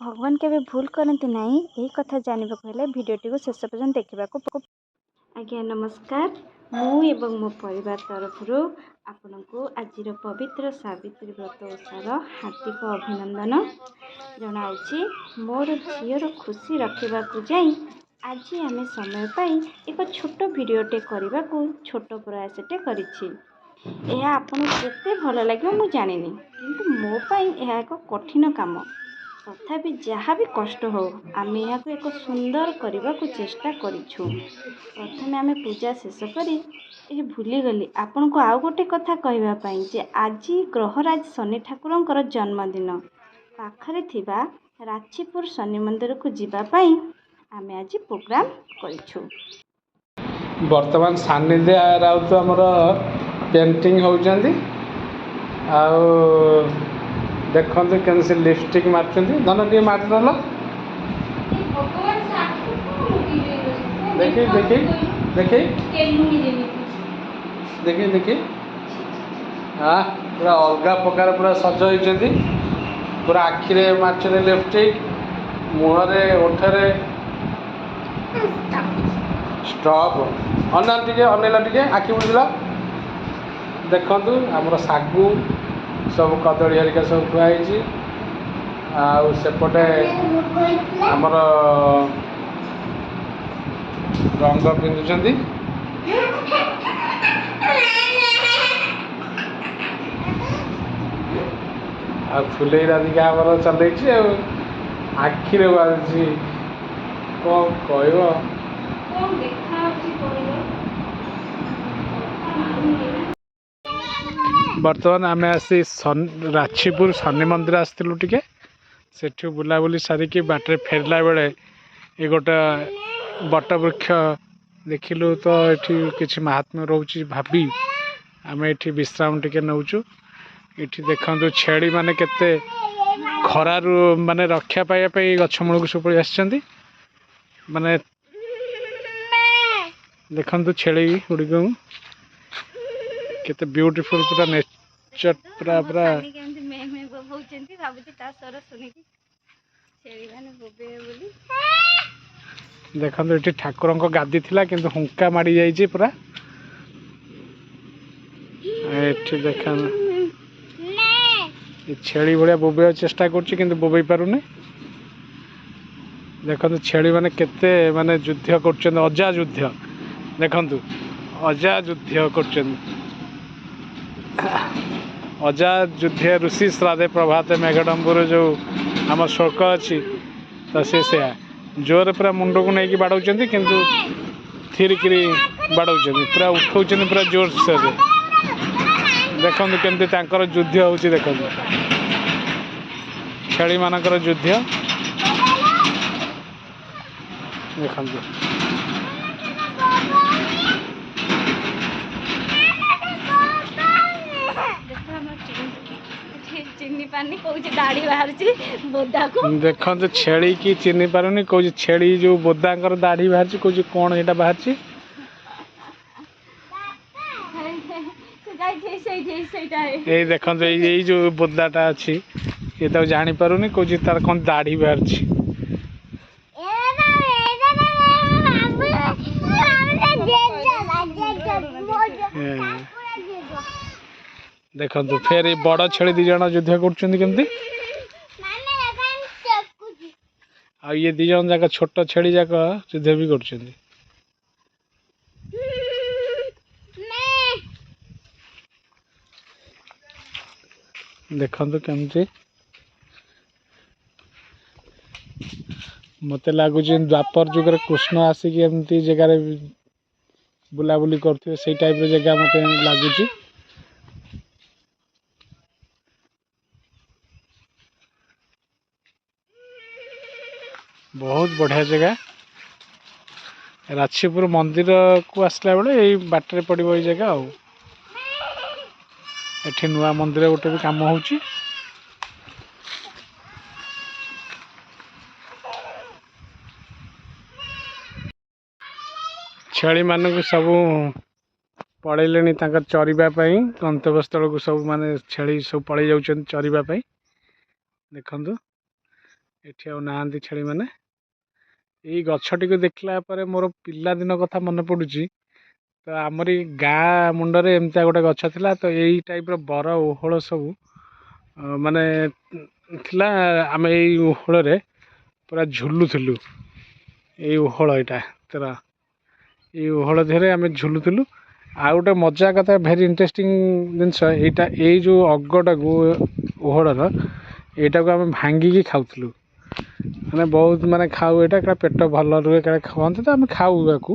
भगवान केवे भूल करती नहीं यही कथा जानवा हेल्ले भिडटी को शेष पर्यटन देखा। आज्ञा नमस्कार। मु एवं मो परिवार तरफ आपण को आज पवित्र सावित्री व्रत ओषार हार्दिक अभिनंदन जनाऊँगी। मोर झीर खुशी रखा जाई आज आम समय पाई एक छोट भिडटे करने को छोट प्रयासटे करिछि। यह आपन केते भल लगे मु जानी किंतु मो पाई यह एक कठिन काम। तथापि जहाँ भी कष्ट हो आम यहाँ को एक सुंदर करने को चेष्टा करिछु। प्रथमे आम पूजा शेष करी भूलीगली आपण को आउ गोटे कथा कहवाई जे आज ग्रहराज शनि ठाकुर जन्मदिन पाखरे थिबा राचीपुर शनि मंदिर को जीवाई आम आज प्रोग्राम करिछु। वर्तमान सानिध्या राउत आमर पेंटिंग होउचंदी देखो कैसे लिपस्टिक मार्चंदी धन टे मारल देखी देखी देखी देखी देखी हाँ पूरा अलग प्रकार पूरा सज होती पूरा आखिरे मार्चने लिपस्टिक मुहरे ओठरे स्टॉप अनेला टे आखि बुझला देखु आमर सागु सब कदली हरिका सब खुआई सेपटे आमर रंग पिंधुचंदी आ फुले राधिका आमर चलई आखिरे बाजुची कौन कह बर्तमान आम आसी राचीपुर शनि मंदिर आसलु टे से बुलाबुली सारिकी बाटे फेरला बेले ये गोटे बट वृक्ष देखिलु तो ये किसी महात्म्य रोचे भाभी आम ये विश्राम टे नौचु। ये देखु छेड़ी माने केते खरारु माने रक्षा पाइबापी गछमूल को सब पड़ी आसी माने देखु छेड़ी गुड़िक केते ब्यूटीफुल पूरा नेचर पूरा पूरा देखो ये ठाकुर गादी थिला किंतु हुंका माड़ी जाइए पूरा ये देखा छेड़ी भाया बोबे चेष्टा कर बोबई पारुनी। देखो छेड़ी माने केते माने युद्ध कर अजा युद्ध देखु अजा युद्ध कर अजा युद्ध ऋषि श्राद्धे प्रभाते मेघडम्बर जो आम श्लोक अच्छी तो सी जोर पूरा मुंड को लेकिन बाड़ौं किंतु थिरिकी बाड़ौं पूरा उठाऊ पूरा जोर से देखु केमती युद्ध हो देखु छेली मानकर युद्ध देखु देखो छेली की चिन्ह पारुनी कौन छेली जो बोदा दाढ़ी बाहर कौन कौन यहाँ बाहर ये देखो ये जो बोदाटा अच्छी ये तो जानी पारुनी कौन तार कौन दाढ़ी बाहर देखो फिर बड़ छेली दी जन युद्ध करमती आ ये दी जन जाक छोट छेली जाक युद्ध भी कर देखु केमती मत लगुच द्वापर जुग कृष्ण आसिक एमती जगार बुलाबुली करते से टाइप जगह मत लगुच। बहुत बढ़िया जगह राचीपुर मंदिर को आसला बेले यही बाटर पड़ो ये जगह एठी नुआ मंदिर गोटे भी काम हो छेली मानक सब पड़े चरवाई गंतव्यस्थल को सब माने छेली सब पड़े जाऊँ चरवाई देखु ଏଠି ଆଉ ନାହାନ୍ତି ଛେଳିମାନେ। ଏଇ ଗଛଟିକୁ ଦେଖିଲା ପରେ ମୋର ପିଲାଦିନ କଥା ମନେ ପଡ଼ୁଛି। ତ ଆମରି ଗାଁ ମୁଣ୍ଡରେ ଏମିତିଆ ଗୋଟେ ଗଛ ଥିଲା। ତ ଏଇ ଟାଇପ୍ର ବର ଓହଳ ସବୁ ମାନେ ଥିଲା। ଆମେ ଏଇ ଓହଳରେ ପୁରା ଝୁଲୁଥିଲୁ। ଏଇ ଓହଳ ଏଇଟା ତର ଏଇ ଓହଳ ଦେହରେ ଆମେ ଝୁଲୁଥିଲୁ। ଆଉ ଗୋଟେ ମଜା କଥା, ଭେରି ଇଣ୍ଟରେଷ୍ଟିଂ ଜିନିଷ ଏଇଟା, ଏଇ ଯେଉଁ ଅଗଟାକୁ ଓହଳର ଏଇଟାକୁ ଆମେ ଭାଙ୍ଗିକି ଖାଉଥିଲୁ। ମାନେ ବହୁତ ମାନେ ଖାଉ, ଏଇଟା ପେଟ ଭଲ ରୁହେ କାଳେ ଖୁଆନ୍ତି ତ ଆମେ ଖାଉ ଏହାକୁ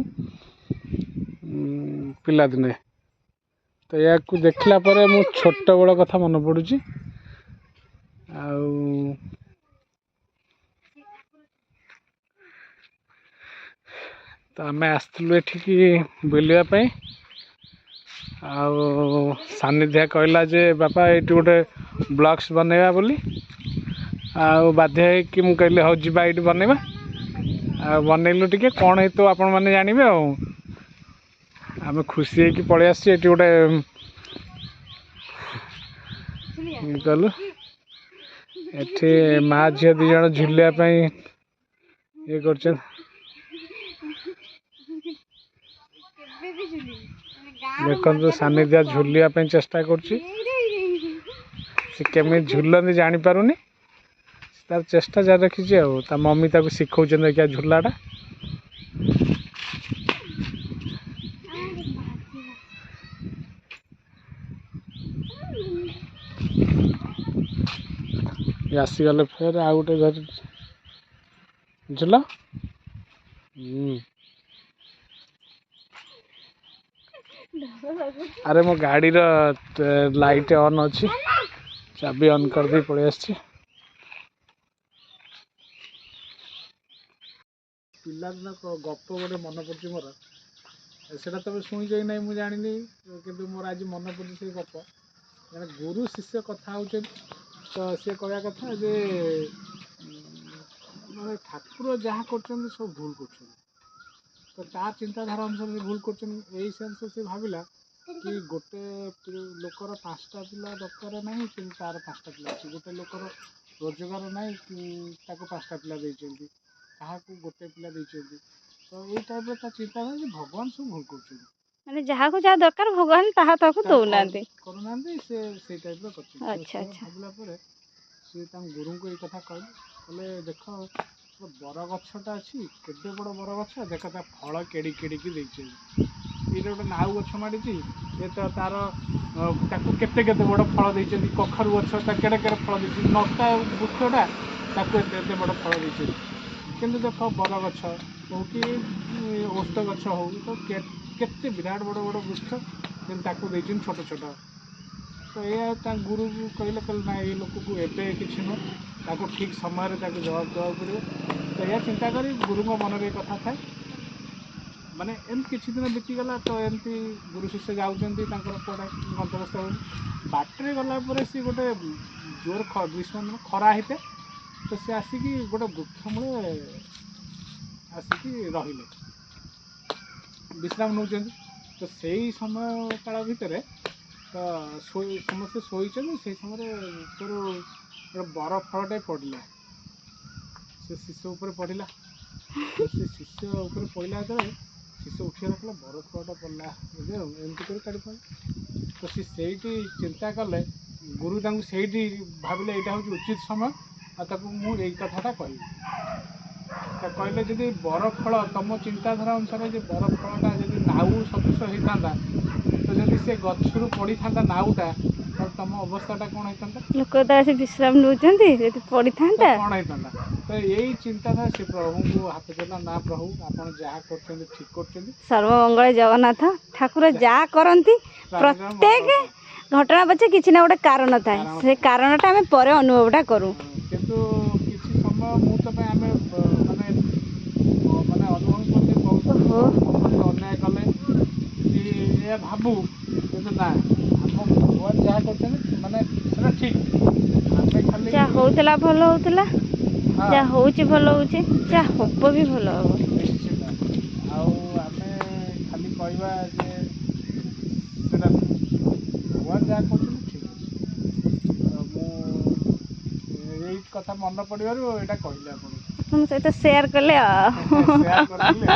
ପିଲାଦିନେ। ତ ଏହାକୁ ଦେଖିଲା ପରେ ମୁଁ ଛୋଟବେଳ କଥା ମନେ ପଡ଼ୁଛି। ଆଉ ତ ଆମେ ଆସିଥିଲୁ ଏଠିକି ବୁଲିବା ପାଇଁ। ଆଉ ସାନିଧ୍ୟା କହିଲା ଯେ ବାପା ଏଇଠି ଗୋଟେ ବ୍ଲଗ୍ସ ବନେଇବା ବୋଲି। ଆଉ ବାଧ୍ୟ ହେଇକି ମୁଁ କହିଲି ହଉ ଯିବା ଏଇଠି ବନେଇବା। ଆଉ ବନେଇଲୁ ଟିକେ, କ'ଣ ହେଇଥିବ ଆପଣମାନେ ଜାଣିବେ। ଆଉ ଆମେ ଖୁସି ହେଇକି ପଳେଇ ଆସିଛୁ। ଏଠି ଗୋଟେ କଲୁ, ଏଠି ମା ଝିଅ 2 ଜଣ ଝୁଲିବା ପାଇଁ ଇଏ କରୁଛନ୍ତି। ଦେଖନ୍ତୁ ସାନିଧ୍ୟ ଝୁଲିବା ପାଇଁ ଚେଷ୍ଟା କରୁଛି। ସେ କେମିତି ଝୁଲନ୍ତି ଜାଣିପାରୁନି, ତାର ଚେଷ୍ଟା ଜାରି ରଖିଛି। ଆଉ ତା ମମି ତାକୁ ଶିଖଉଛନ୍ତି ଦେଖିଆ ଝୁଲାଟା। ଆସିଗଲେ ଫେର ଆଉ ଗୋଟେ ଧରି ଝୁଲ। ଆରେ ମୋ ଗାଡ଼ିର ଲାଇଟ୍ ଅନ୍ ଅଛି, ଚାବି ଅନ୍ କରିଦେଇ ପଳେଇ ଆସିଛି। ପିଲାଦିନ ଗପ ଗୋଟେ ମନେ ପଡ଼ୁଛି ମୋର। ସେଇଟା ତମେ ଶୁଣିଛ କି ନାହିଁ ମୁଁ ଜାଣିନି, କିନ୍ତୁ ମୋର ଆଜି ମନେ ପଡ଼ୁଛି ସେଇ ଗପ। ଜଣେ ଗୁରୁ ଶିଷ୍ୟ କଥା ହେଉଛନ୍ତି। ତ ସିଏ କହିବା କଥା ଯେ ମାନେ ଠାକୁର ଯାହା କରୁଛନ୍ତି ସବୁ ଭୁଲ କରୁଛନ୍ତି। ତ ତା ଚିନ୍ତାଧାରା ଅନୁସାରେ ଭୁଲ କରୁଛନ୍ତି। ଏଇ ସେନ୍ସରେ ସେ ଭାବିଲା କି ଗୋଟେ ଲୋକର 5ଟା ପିଲା ଦରକାର ନାହିଁ, କିନ୍ତୁ ତାର 5ଟା ପିଲା ଅଛି। ଗୋଟେ ଲୋକର ରୋଜଗାର ନାହିଁ, ତାକୁ 5ଟା ପିଲା ଦେଇଛନ୍ତି, କାହାକୁ ଗୋଟେ ପିଲା ଦେଇଛନ୍ତି। ତ ଏଇ ଟାଇପ୍ର ତା ଚିନ୍ତାଧାରା ଯେ ଭଗବାନ ସବୁ ଭୁଲ କରୁଛନ୍ତି। ମାନେ ଯାହାକୁ ଯାହା ଦରକାର ଭଗବାନ ତାହା ତାକୁ ଦଉନାହାନ୍ତି, କରୁନାହାନ୍ତି। ସେ ସେଇ ଟାଇପ୍ର କରୁଛନ୍ତି। ଆଚ୍ଛା ସେ ଆଚ୍ଛା। ଭାବିଲା ପରେ ସିଏ ତାଙ୍କ ଗୁରୁଙ୍କୁ ଏଇ କଥା କହିଲେ ଦେଖ ବର ଗଛଟା ଅଛି, କେତେ ବଡ଼ ବର ଗଛ, ଦେଖ ତା ଫଳ କେଡ଼ିକି କେଡ଼ିକି ଦେଇଛନ୍ତି। ଏଇଟା ଗୋଟେ ନାଉ ଗଛ ମାଡ଼ିଛି, ଏ ତ ତାର ତାକୁ କେତେ କେତେ ବଡ଼ ଫଳ ଦେଇଛନ୍ତି। କଖାରୁ ଗଛ ତା କେଡ଼େ କେଡ଼େ ଫଳ ଦେଇଛନ୍ତି। ନଟା ବୃକ୍ଷଟା ତାକୁ ଏତେ ଏତେ ବଡ଼ ଫଳ ଦେଇଛନ୍ତି। କିନ୍ତୁ ଦେଖ ବର ଗଛ ହଉ କି ଓସ୍ତ ଗଛ ହଉ, ତ କେତେ ବିରାଟ ବଡ଼ ବଡ଼ ବୃକ୍ଷ, କିନ୍ତୁ ତାକୁ ଦେଇଛନ୍ତି ଛୋଟ ଛୋଟ। ତ ଏଇଆ ତାଙ୍କ ଗୁରୁକୁ କହିଲେ ନା ଏଇ ଲୋକକୁ ଏବେ କିଛି ନୁହଁ, ତାକୁ ଠିକ୍ ସମୟରେ ତାକୁ ଜବାବ ଦେବାକୁ ପଡ଼ିବ। ତ ଏହା ଚିନ୍ତା କରି ଗୁରୁଙ୍କ ମନରେ ଏ କଥା ଥାଏ। ମାନେ ଏମିତି କିଛି ଦିନ ବିତିଗଲା। ତ ଏମିତି ଗୁରୁ ଶିଷ୍ୟ ଯାଉଛନ୍ତି ତାଙ୍କର କୁଆଡ଼େ ଗନ୍ତବ୍ୟସ୍ଥଳ। ବାଟରେ ଗଲା ପରେ ସେ ଗୋଟେ ଜୋର ଗ୍ରୀଷ୍ମ ଦିନ ଖରା ହେଇଥାଏ। ତ ସେ ଆସିକି ଗୋଟେ ବୃକ୍ଷ ମୂଳେ ଆସିକି ରହିଲେ, ବିଶ୍ରାମ ନେଉଛନ୍ତି। ତ ସେଇ ସମୟ କାଳ ଭିତରେ ତ ସମସ୍ତେ ଶୋଇଛନ୍ତି। ସେଇ ସମୟରେ ଉପରୁ ଗୋଟେ ବର ଫଳଟେ ପଡ଼ିଲା, ସେ ଶିଷ୍ୟ ଉପରେ ପଡ଼ିଲା। ସେ ଶିଷ୍ୟ ଉପରେ ପଡ଼ିଲା ଯେତେବେଳେ ଶିଷ୍ୟ ଉଠିଗଲା, କହିଲା ବରଫଟା ପଡ଼ିଲା ଏବେ, ଆଉ ଏମିତି କରି କାଢ଼ି ପଡ଼ିଲା। ତ ସେ ସେଇଠି ଚିନ୍ତା କଲେ, ଗୁରୁ ତାଙ୍କୁ ସେଇଠି ଭାବିଲେ ଏଇଟା ହେଉଛି ଉଚିତ ସମୟ, ଆଉ ତାକୁ ମୁଁ ଏଇ କଥାଟା କହିବି। ତ କହିଲେ ଯଦି ବରଫଳ ତମ ଚିନ୍ତାଧାରା ଅନୁସାରେ ଯେ ବରଫଳଟା ଯଦି ନାଉ ସଦୃଶ ହେଇଥାନ୍ତା, ତ ଯଦି ସେ ଗଛରୁ ପଡ଼ିଥାନ୍ତା ନାଉଟା, ତାହେଲେ ତମ ଅବସ୍ଥାଟା କ'ଣ ହେଇଥାନ୍ତା? ଲୋକ ତ ଆସି ବିଶ୍ରାମ ନେଉଛନ୍ତି, ଯଦି ପଡ଼ିଥାନ୍ତା କ'ଣ ହେଇଥାନ୍ତା? ତ ଏଇ ଚିନ୍ତାଧାରା ସେ ପ୍ରଭୁଙ୍କୁ ହାତ ଦେଲା, ନା ପ୍ରଭୁ ଆପଣ ଯାହା କରୁଛନ୍ତି ଠିକ୍ କରୁଛନ୍ତି। ସର୍ବମଙ୍ଗଳ ଜଗନ୍ନାଥ ଠାକୁର ଯାହା କରନ୍ତି ପ୍ରତ୍ୟେକ ଘଟଣା ପଛେ କିଛି ନା ଗୋଟେ କାରଣ ଥାଏ। ସେ କାରଣଟା ଆମେ ପରେ ଅନୁଭବଟା କରୁ। କିନ୍ତୁ କିଛି ସମୟ ମୁହୂର୍ତ୍ତ ପାଇଁ ଆମେ ମାନେ ଅନୁଭବ କରିତେ ବହୁତ ଅନ୍ୟାୟ କଲେ କି ଏହା ଭାବୁ, କିନ୍ତୁ ନା ଆମ ଭଗବାନ ଯାହା କରୁଛନ୍ତି ମାନେ ସେଟା ଠିକ୍। ଆମେ ଖାଲି ଯାହା ହେଉଥିଲା ଭଲ ହେଉଥିଲା, ଯାହା ହେଉଛି ଭଲ ହେଉଛି, ଯାହା ହେବ ବି ଭଲ ହେବ। ନିଶ୍ଚିତ। ଆଉ ଆମେ ଖାଲି କହିବା ଯେ ସେଟା ଭଗବାନ ଯାହା କରୁଛନ୍ତି ଠିକ୍ ଅଛି। ତ ମୁଁ ସେଇ କଥା ମନେ ପଡ଼ିବାରୁ ଏଇଟା କହିଲେ ଆପଣଙ୍କୁ ଆପଣଙ୍କ ସହିତ ସେୟାର କଲେ ଆଉ ସେୟାର କରିଦେଲେ।